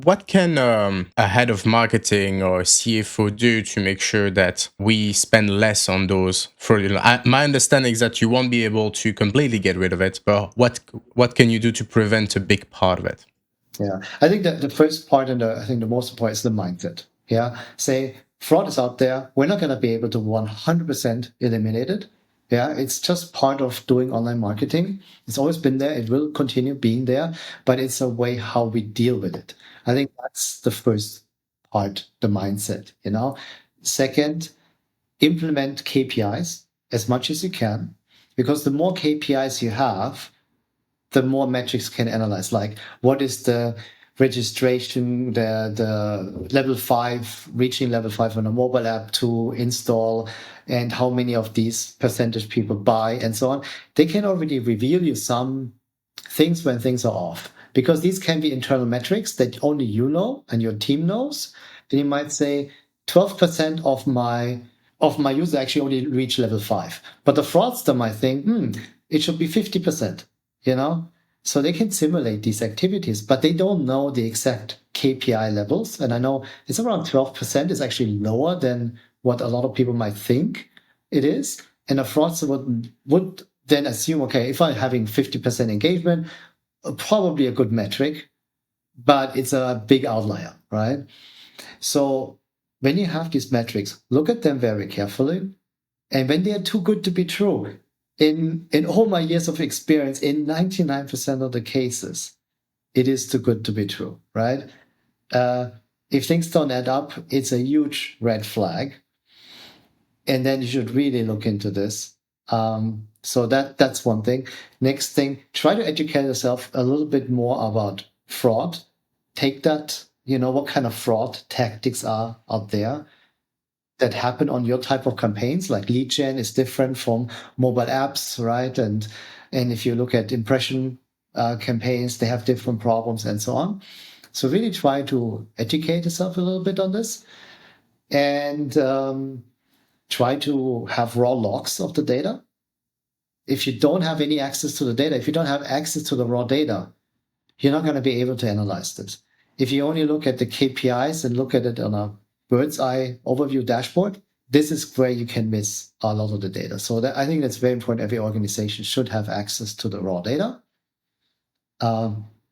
What can a head of marketing or CFO do to make sure that we spend less on those fraudulent? My understanding is that you won't be able to completely get rid of it, but what can you do to prevent a big part of it? Yeah, I think that the first part and I think the most important is the mindset. Yeah, say fraud is out there. We're not going to be able to 100% eliminate it. Yeah, it's just part of doing online marketing. It's always been there. It will continue being there, but it's a way how we deal with it. I think that's the first part, the mindset, you know. Second, implement KPIs as much as you can, because the more KPIs you have, the more metrics can analyze, like what is the registration, the level 5, reaching level 5 on a mobile app to install, and how many of these percentage people buy, and so on. They can already reveal you some things when things are off, because these can be internal metrics that only you know and your team knows. Then you might say 12% of my users actually only reach level 5, but the fraudster might think, it should be 50%, you know. So they can simulate these activities, but they don't know the exact KPI levels. And I know it's around 12% is actually lower than what a lot of people might think it is. And a fraudster would then assume, okay, if I'm having 50% engagement, probably a good metric, but it's a big outlier, right? So when you have these metrics, look at them very carefully. And when they are too good to be true, in all my years of experience, in 99% of the cases, it is too good to be true, right? Uh, if things don't add up, it's a huge red flag, and then you should really look into this. So that's one thing. Next thing, try to educate yourself a little bit more about fraud. Take that, what kind of fraud tactics are out there that happen on your type of campaigns. Like lead gen is different from mobile apps, right? And if you look at impression campaigns, they have different problems and so on. So really try to educate yourself a little bit on this, and try to have raw logs of the data. If you don't have any access to the data, if you don't have access to the raw data, you're not going to be able to analyze this. If you only look at the KPIs and look at it on a bird's eye overview dashboard, this is where you can miss a lot of the data. So I think that's very important. Every organization should have access to the raw data,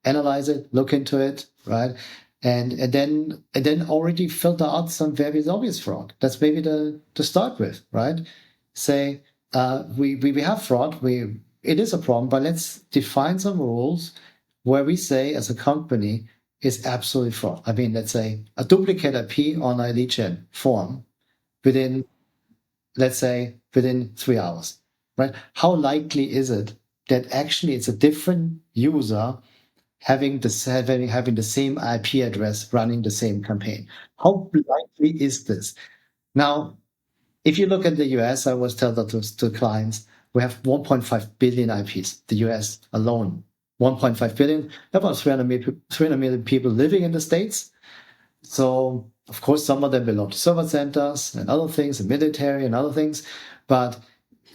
analyze it, look into it, right? And then already filter out some very obvious fraud. That's maybe to start with, right? Say we have fraud. It is a problem, but let's define some rules where we say as a company is absolutely fraud. I mean, let's say a duplicate IP on a lead gen form within, let's say, within 3 hours, right? How likely is it that actually it's a different user having the same IP address running the same campaign? How likely is this? Now, if you look at the US, I always tell that to clients, we have 1.5 billion IPs, the US alone. 1.5 billion, about 300 million people living in the States. So, of course, some of them belong to server centers and other things, the military and other things. But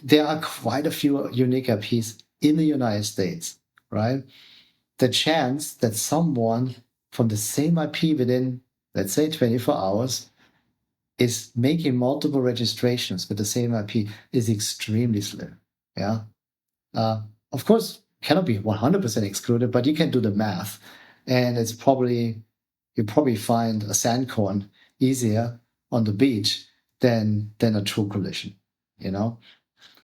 there are quite a few unique IPs in the United States, right? The chance that someone from the same IP within, let's say, 24 hours is making multiple registrations with the same IP is extremely slim. Yeah. Of course, cannot be 100% excluded, but you can do the math, and you probably find a sandcorn easier on the beach than a true collision. You know.